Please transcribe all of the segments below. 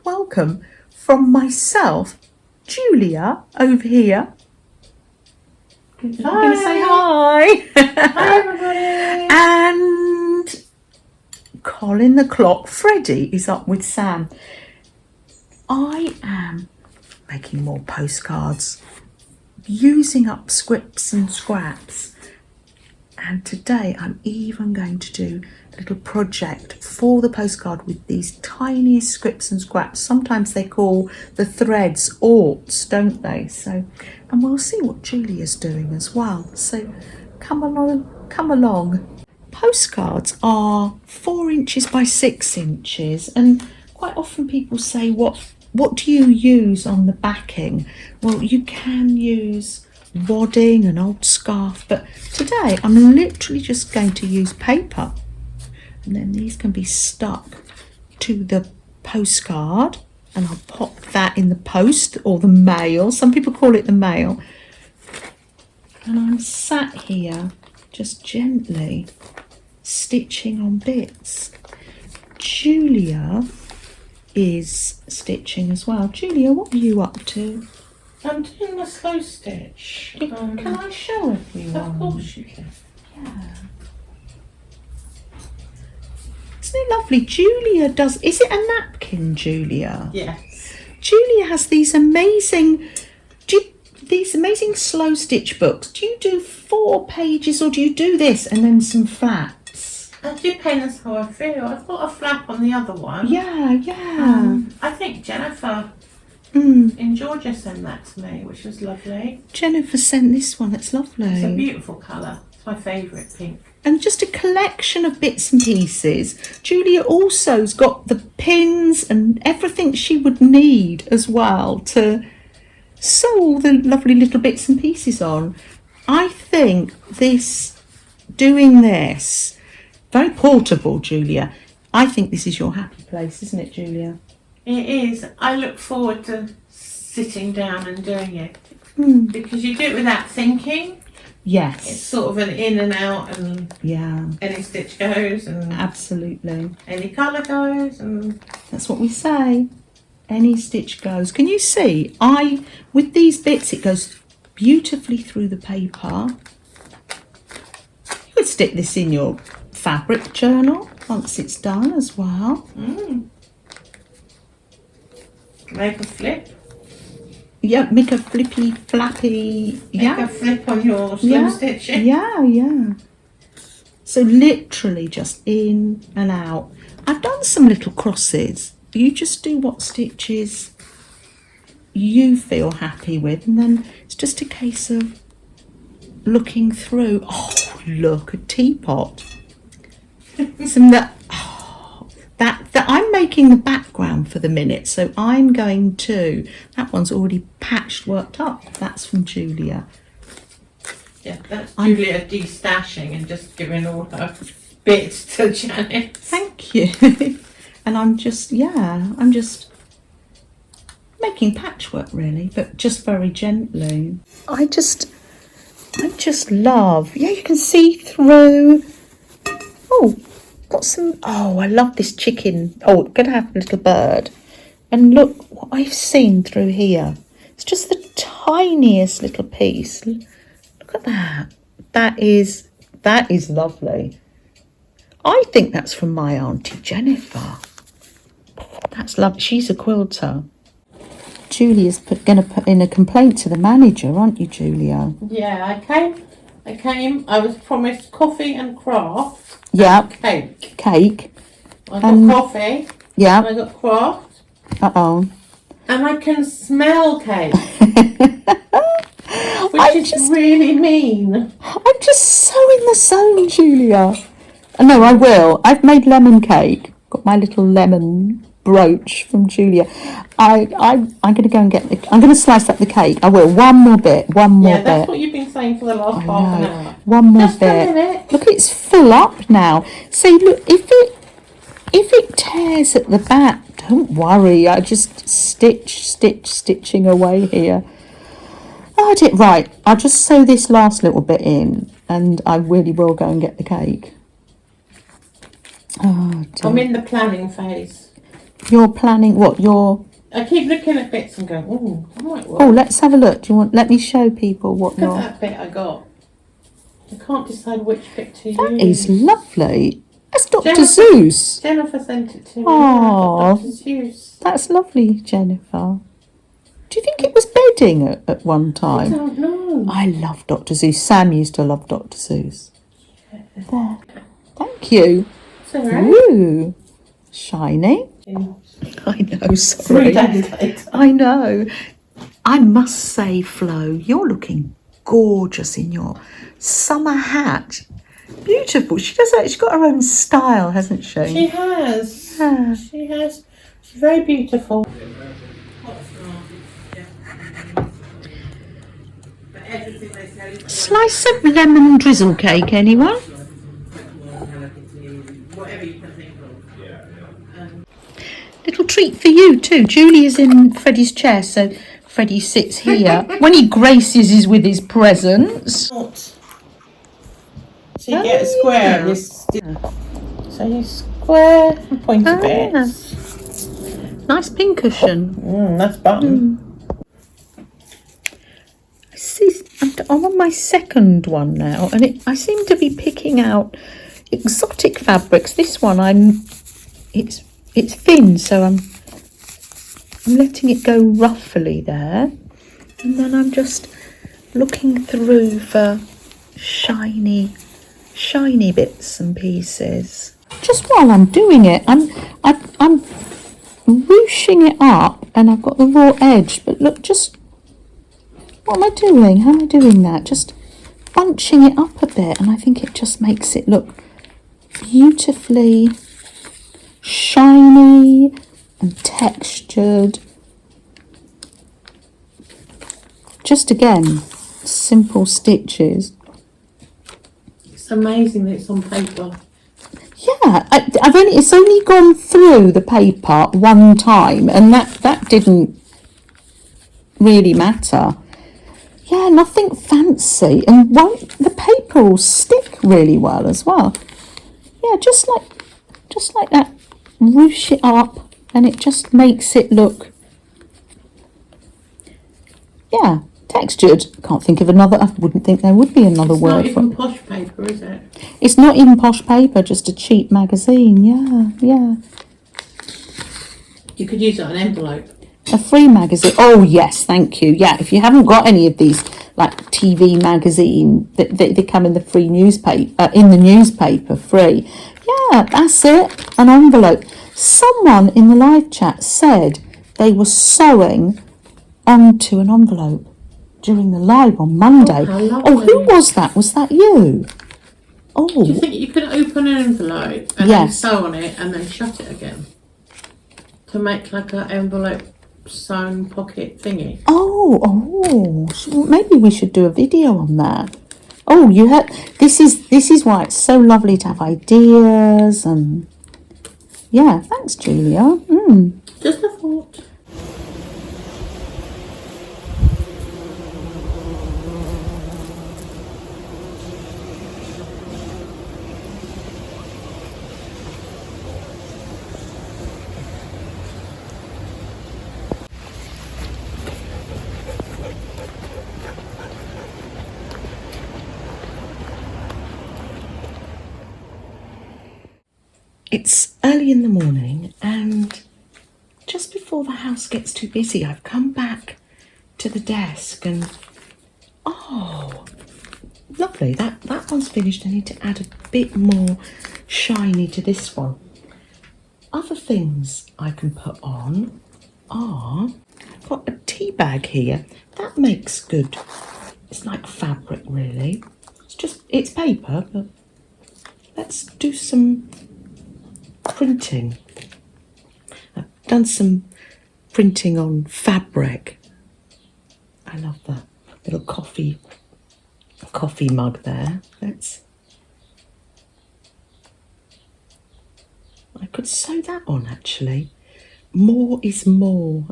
welcome from myself, Julia, over here. Hi. I'm going to say hi. Hi everybody. And Colin the Clock, Freddie, is up with Sam. I am making more postcards, using up scrips and scraps. And today I'm even going to do a little project for the postcard with these tiniest scrips and scraps. Sometimes they call the threads aughts, don't they? So, and we'll see what Julia's doing as well. So come along, come along. Postcards are 4 inches by 6 inches, and quite often people say, what do you use on the backing? Well, you can use wadding, an old scarf, but today I'm literally just going to use paper, and then these can be stuck to the postcard, and I'll pop that in the post or the mail. Some people call it the mail. And I'm sat here just gently stitching on bits. Julia is stitching as well. Julia, what are you up to? I'm doing a slow stitch. Can I show everyone? Of course you can. Yeah. Isn't it lovely? Julia does. Is it a napkin, Julia? Yes. Julia has these amazing. These amazing slow stitch books. Do you do 4 pages, or do you do this and then some flaps? I do paint as how I feel. I've got a flap on the other one. Yeah. I think Jennifer in Georgia sent that to me, which was lovely. Jennifer sent this one. It's lovely. It's a beautiful colour. It's my favourite, pink. And just a collection of bits and pieces. Julia also's got the pins and everything she would need as well to sew all the lovely little bits and pieces on. I think doing this, very portable, Julia. I think this is your happy place, isn't it, Julia? It is. I look forward to sitting down and doing it because you do it without thinking. Yes. It's sort of an in and out, and any stitch goes, and absolutely any colour goes, and that's what we say. Any stitch goes. Can you see? With these bits, it goes beautifully through the paper. You could stick this in your fabric journal once it's done as well. Make a flip. Yeah, make a flippy, flappy. Make a flip on your slim stitching. Yeah. So literally just in and out. I've done some little crosses. You just do what stitches you feel happy with, and then it's just a case of looking through. Oh, look, a teapot. That I'm making the background for the minute, so I'm going to. That one's already worked up. That's from Julia. Yeah, that's Julia de-stashing and just giving all her bits to Janet. Thank you. And I'm just making patchwork really, but just very gently. I just love. Yeah, you can see through. Oh. Got some. Oh, I love this chicken. Oh, gonna have a little bird. And look what I've seen through here. It's just the tiniest little piece. Look at that. That is lovely. I think that's from my Auntie Jennifer. That's lovely. She's a quilter. Julia's going to put in a complaint to the manager, aren't you, Julia? Yeah, I came. I was promised coffee and craft. Yeah. Cake. I got coffee. Yeah. I got craft. Uh-oh. And I can smell cake. Which is really mean. I'm just so in the zone, Julia. No, I will. I've made lemon cake. Got my little lemon brooch from Julia. I'm going to go and I'm going to slice up the cake. I will. One more bit. Yeah, that's what you've been saying for the last half an hour. One more Just bit. a minute. Look, it's full up now. See, look, if it tears at the back, don't worry. I just stitching away here. Oh, I did right. I'll just sew this last little bit in, and I really will go and get the cake. Oh, dear. I'm in the planning phase. You're planning what? I keep looking at bits and going, oh, I might work. Oh, let's have a look. Do you want? Let me show people what Look at that bit I got. I can't decide which bit to use. That is lovely. That's Dr. Jennifer- Zeus. Jennifer sent it to me. Aw. Dr. Zeus. That's lovely, Jennifer. Do you think it was bedding at one I time? don't know. I love Dr. Zeus. Sam used to love Dr. Zeus. There. Thank you. It's all right. Ooh. Shiny. I know, 3 sorry. days later. I know. I must say, Flo, you're looking gorgeous in your summer hat. Beautiful. She's got her own style, hasn't she? She has. Yeah. She has. She's very beautiful. Slice of lemon drizzle cake, anyone? Little treat for you too. Julie is in Freddie's chair, so Freddie sits here. When he graces is with his presents. So you get a square. And so you square and pointy bits. Nice pincushion. That's button. I'm on my second one now, and I seem to be picking out exotic fabrics. This one, it's thin, so I'm letting it go roughly there, and then I'm just looking through for shiny bits and pieces. Just while I'm doing it, I'm ruching it up, and I've got the raw edge. But look, just what am I doing? How am I doing that? Just bunching it up a bit, and I think it just makes it look beautifully shiny and textured. Just again, simple stitches. It's amazing that it's on paper. Yeah, it's only gone through the paper one time, and that didn't really matter. Yeah, nothing fancy, and the paper will stick really well as well. Yeah, just like that. Ruche it up, and it just makes it look, yeah, textured. Can't think of another. I wouldn't think there would be another word for it. It's not even posh paper, is it? It's not even posh paper, just a cheap magazine. Yeah. You could use it on an envelope. A free magazine. Oh yes, thank you. Yeah, if you haven't got any of these, like TV magazine, they come in the free newspaper, in the newspaper, free. Yeah, that's it. An envelope. Someone in the live chat said they were sewing onto an envelope during the live on Monday. Oh, who was that? Was that you? Oh. Do you think you could open an envelope and then sew on it and then shut it again? To make like an envelope sewn pocket thingy. Oh, maybe we should do a video on that. Oh, you heard, this is why it's so lovely to have ideas, and yeah, thanks Julia. Just a thought. It's early in the morning, and just before the house gets too busy, I've come back to the desk, and oh, lovely, that one's finished. I need to add a bit more shiny to this one. Other things I can put on are, I've got a tea bag here. That makes good, it's like fabric really. It's paper, but let's do some printing. I've done some printing on fabric. I love that little coffee mug there. I could sew that on actually. More is more.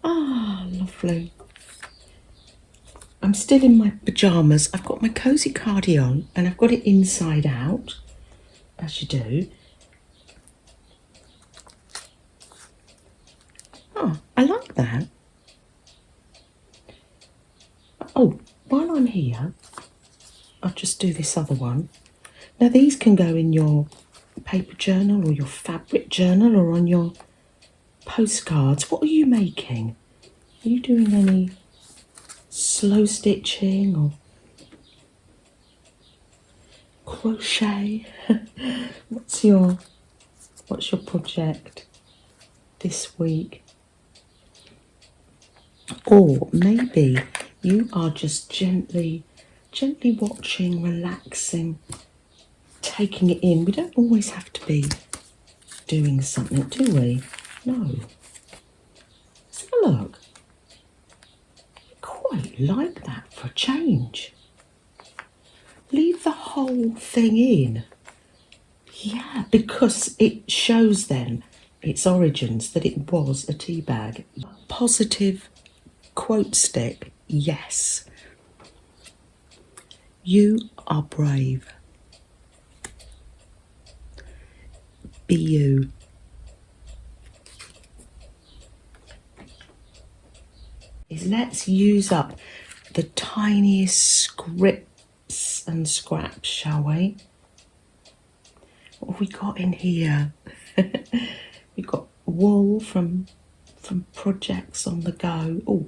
Ah, lovely. I'm still in my pyjamas. I've got my cosy cardi on, and I've got it inside out, as you do. Oh, I like that. Oh, while I'm here, I'll just do this other one. Now these can go in your paper journal or your fabric journal or on your postcards. What are you making? Are you doing any slow stitching or crochet? What's your project this week? Or maybe you are just gently watching, relaxing, taking it in. We don't always have to be doing something, do we? No. Let's have a look. I quite like that for a change. Leave the whole thing in. Yeah, because it shows then its origins, that it was a tea bag. Positive quote stick, yes. You are brave. Be you. Let's use up the tiniest scrips and scraps, shall we? What have we got in here? We've got wool from projects on the go. Oh,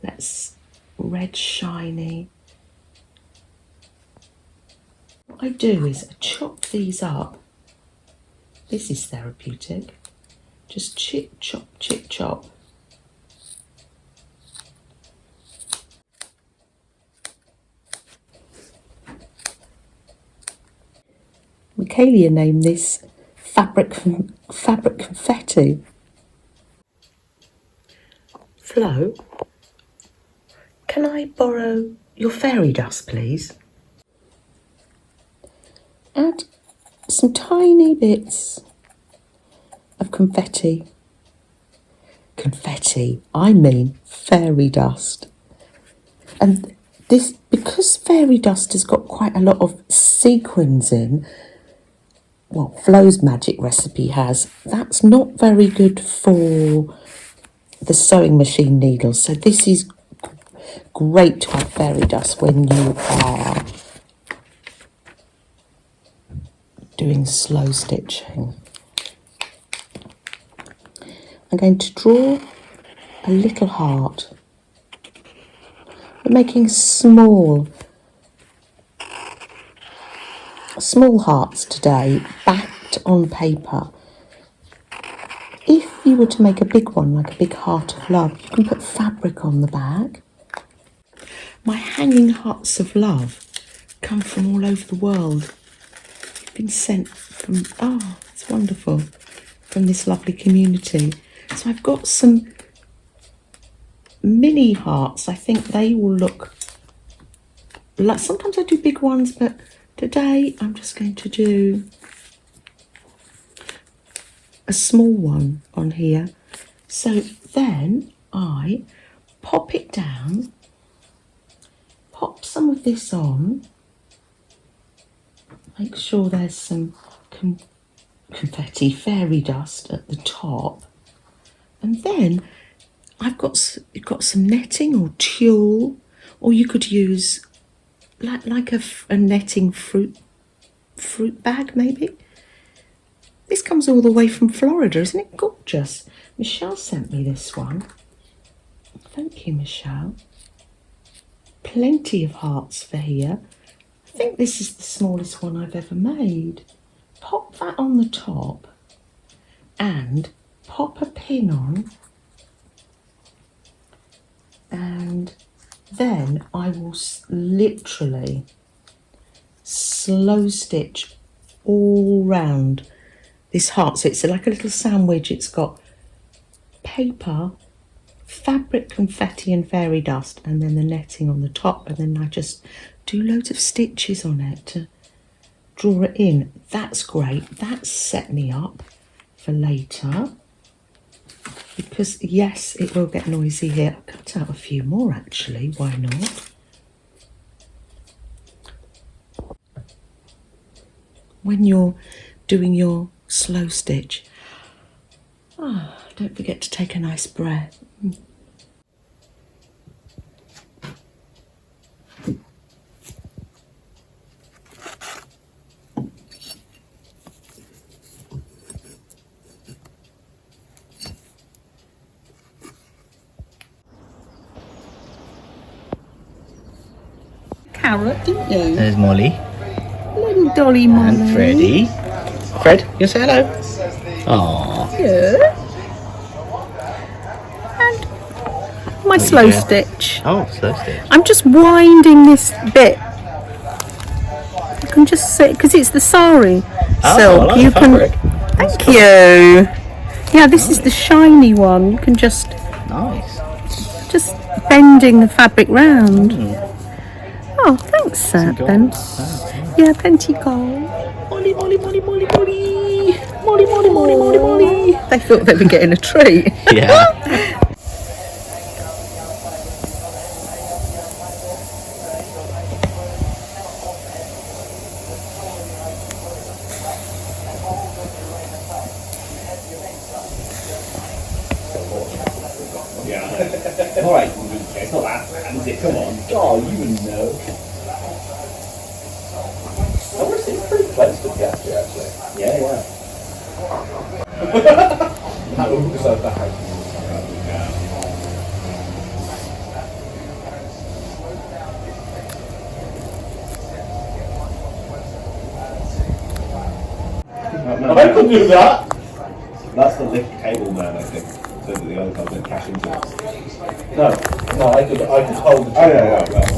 let's red shiny. What I do is I chop these up. This is therapeutic. Just chip chop, chip chop. Michaelia named this fabric confetti. Flo, can I borrow your fairy dust, please? Add some tiny bits of confetti. Confetti, I mean fairy dust. And this, because fairy dust has got quite a lot of sequins in, well, Flo's magic recipe has, that's not very good for the sewing machine needles. So this is great to have fairy dust when you are doing slow stitching. I'm going to draw a little heart. We're making small hearts today, backed on paper. If you were to make a big one, like a big heart of love, you can put fabric on the bag. My hanging hearts of love come from all over the world. They've been sent from, oh, it's wonderful, from this lovely community. So I've got some mini hearts. I think they will look like, sometimes I do big ones, but today I'm just going to do a small one on here. So then I pop it down, pop some of this on, make sure there's some confetti, fairy dust at the top, and then I've got some netting or tulle, or you could use like a netting fruit bag maybe. This comes all the way from Florida, isn't it gorgeous? Michelle sent me this one. Thank you, Michelle. Plenty of hearts for here. I think this is the smallest one I've ever made. Pop that on the top and pop a pin on, and then I will literally slow stitch all round this heart. So it's like a little sandwich. It's got paper, fabric, confetti and fairy dust, and then the netting on the top, and then I just do loads of stitches on it to draw it in. That's great. That's set me up for later, because yes, it will get noisy here. I'll cut out a few more actually, why not? When you're doing your slow stitch, Don't forget to take a nice breath. Carrot, didn't you? There's Molly. Little Dolly Molly. And Freddie. Fred, you say hello? Aww. Good. And my slow stitch. Oh, slow stitch. I'm just winding this bit. You can just see, because it's the sari silk. I like You the can. fabric. Thank you. Yeah, this is the shiny one. You can just bending the fabric round. Oh, thanks, Ben. Yeah, plenty gold. Molly, Molly, Molly, Molly, Molly. Molly, Molly, Molly, Molly, Molly. They thought they were getting a treat. Yeah. Alright, it's not that bad, is it? Come on. Oh, you wouldn't know. Oh, it's pretty close to the gesture, actually. Yeah, yeah. That was so bad. I could do that! That's the lift cable man, I think. So that the other ones don't cash into it. No, I could hold the trigger. Oh, yeah.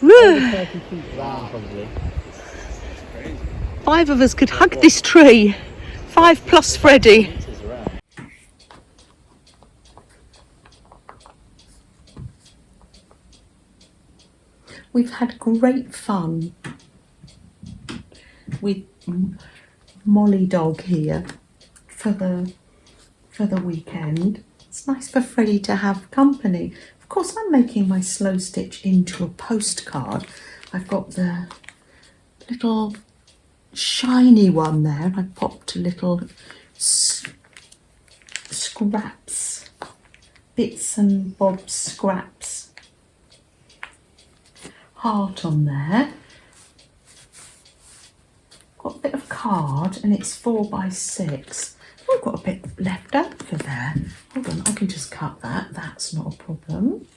Woo. 5 of us could hug this tree. 5 plus Freddie. We've had great fun with Molly Dog here for the weekend. It's nice for Freddie to have company. Of course, I'm making my slow stitch into a postcard. I've got the little shiny one there, and I popped a little scraps, bits and bobs scraps heart on there. Got a bit of card, and it's 4 by 6. I've got a bit left over there. Hold on, I can just cut that. That's not a problem.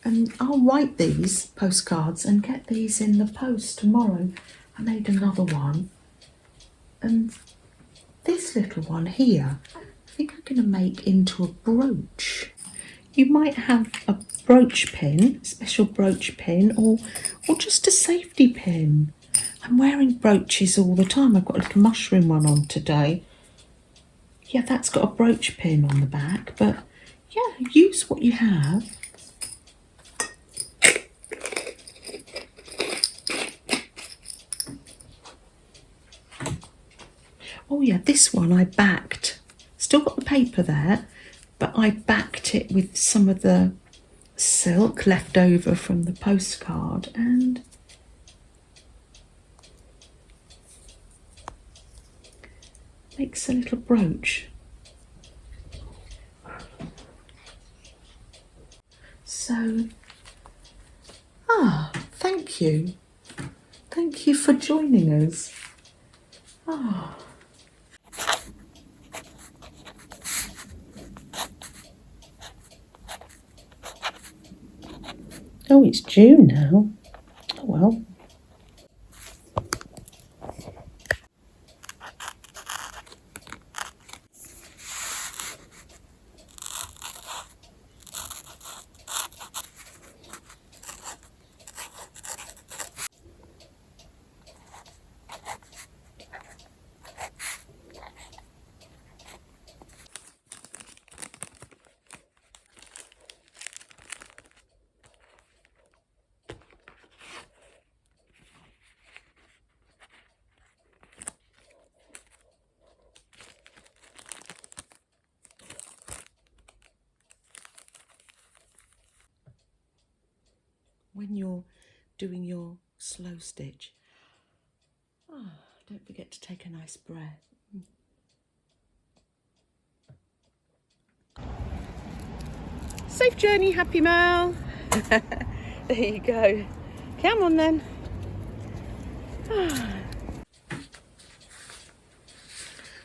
And I'll write these postcards and get these in the post tomorrow. I made another one. And this little one here, I think I'm going to make into a brooch. You might have a brooch pin, special brooch pin, or just a safety pin. I'm wearing brooches all the time. I've got a little mushroom one on today. Yeah, that's got a brooch pin on the back, but yeah, use what you have. Oh yeah, this one I backed. Still got the paper there, but I backed it with some of the silk left over from the postcard, and makes a little brooch. So, thank you. Thank you for joining us. Oh, it's June now. Oh well. when you're doing your slow stitch. Oh, don't forget to take a nice breath. Safe journey, Happy Mel. There you go. Come on then.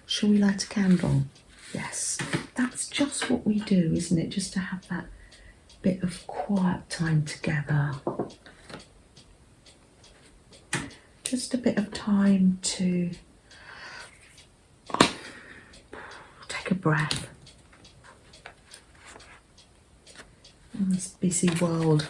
Shall we light a candle? Yes, that's just what we do, isn't it? Just to have that bit of quiet time together. Just a bit of time to take a breath in this busy world.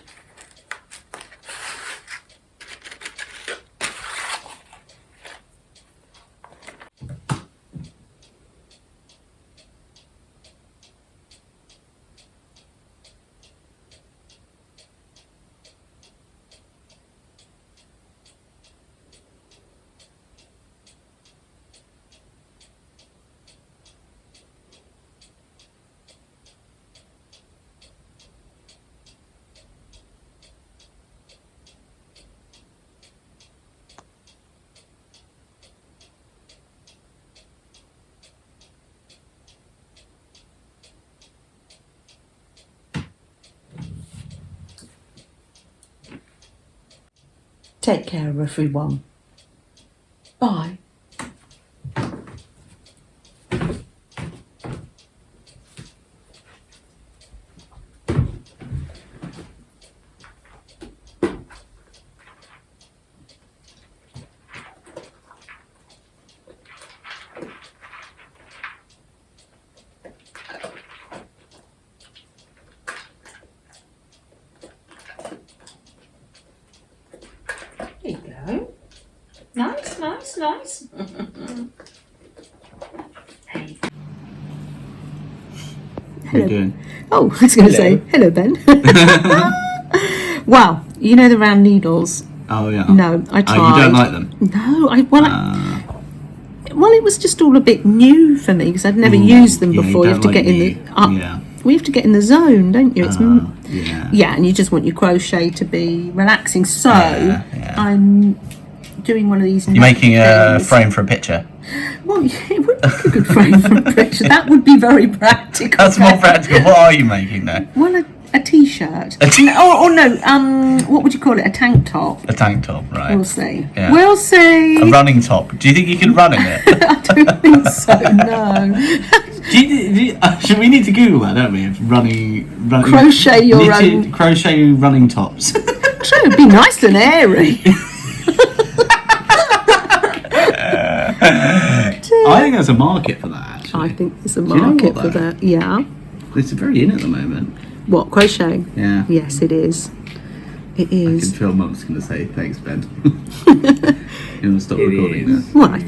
Take care of everyone. Bye. There you go. Nice, nice, nice. Hey. Hello. Doing? Oh, I was going to say, hello, Ben. Wow, you know the round needles? Oh yeah. No, I tried. Oh, you don't like them? No, well, it was just all a bit new for me because I'd never used them before. You have to get in the we have to get in the zone, don't you? It's yeah, and you just want your crochet to be relaxing. So I'm doing one of these. You're making a frame for a picture. Well, it would make a good frame for a picture. That would be very practical. That's more practical. What are you making though? Well, a t-shirt. No, what would you call it? A tank top. A tank top, right? We'll see. Yeah. We'll see. A running top. Do you think you can run in it? I don't think so. No. Should we need to Google that, don't we? If running crochet your own crochet running tops. It would be nice and airy. I think there's a market for that. Actually. I think there's a market for that. Yeah. It's very in at the moment. What, crocheting? Yeah. Yes, it is. It is. I can feel Mum's going to say thanks, Ben. You want to stop recording now? Well,